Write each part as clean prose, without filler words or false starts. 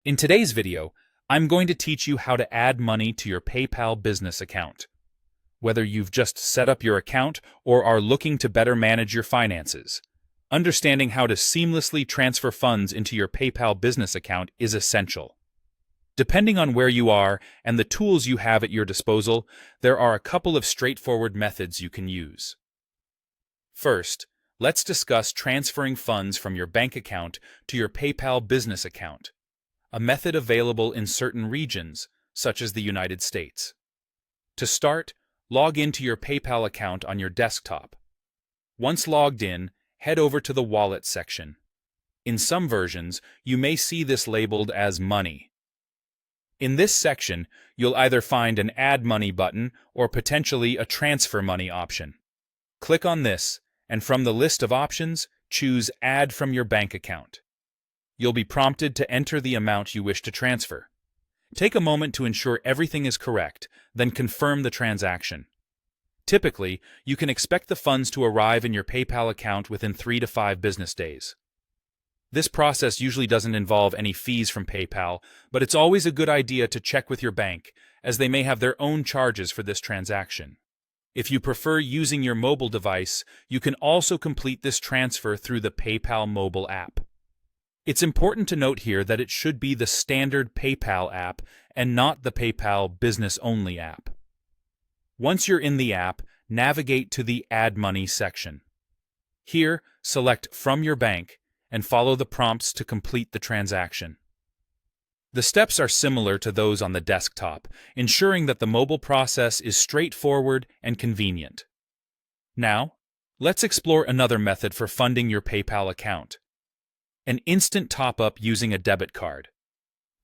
In today's video, I'm going to teach you how to add money to your PayPal business account. Whether you've just set up your account or are looking to better manage your finances, understanding how to seamlessly transfer funds into your PayPal business account is essential. Depending on where you are and the tools you have at your disposal, there are a couple of straightforward methods you can use. First, let's discuss transferring funds from your bank account to your PayPal business account, a method available in certain regions, such as the United States. To start, log into your PayPal account on your desktop. Once logged in, head over to the Wallet section. In some versions, you may see this labeled as Money. In this section, you'll either find an Add Money button or potentially a Transfer Money option. Click on this, and from the list of options, choose Add from your bank account. You'll be prompted to enter the amount you wish to transfer. Take a moment to ensure everything is correct, then confirm the transaction. Typically, you can expect the funds to arrive in your PayPal account within 3 to 5 business days. This process usually doesn't involve any fees from PayPal, but it's always a good idea to check with your bank, as they may have their own charges for this transaction. If you prefer using your mobile device, you can also complete this transfer through the PayPal mobile app. It's important to note here that it should be the standard PayPal app and not the PayPal Business Only app. Once you're in the app, navigate to the Add Money section. Here, select From Your Bank and follow the prompts to complete the transaction. The steps are similar to those on the desktop, ensuring that the mobile process is straightforward and convenient. Now, let's explore another method for funding your PayPal account: an instant top-up using a debit card.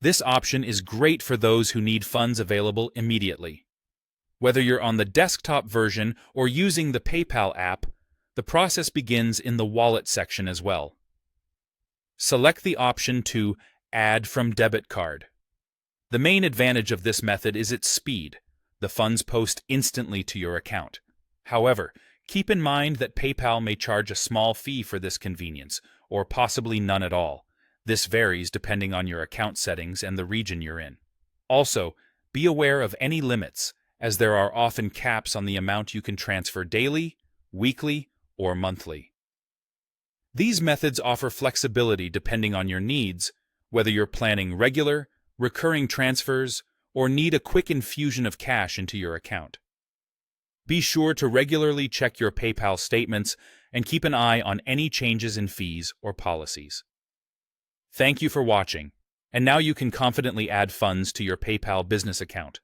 This option is great for those who need funds available immediately. Whether you're on the desktop version or using the PayPal app, the process begins in the Wallet section as well. Select the option to Add from Debit Card. The main advantage of this method is its speed. The funds post instantly to your account. However, keep in mind that PayPal may charge a small fee for this convenience, or possibly none at all. This varies depending on your account settings and the region you're in. Also, be aware of any limits, as there are often caps on the amount you can transfer daily, weekly, or monthly. These methods offer flexibility depending on your needs, whether you're planning regular, recurring transfers, or need a quick infusion of cash into your account. Be sure to regularly check your PayPal statements and keep an eye on any changes in fees or policies. Thank you for watching, and now you can confidently add funds to your PayPal business account.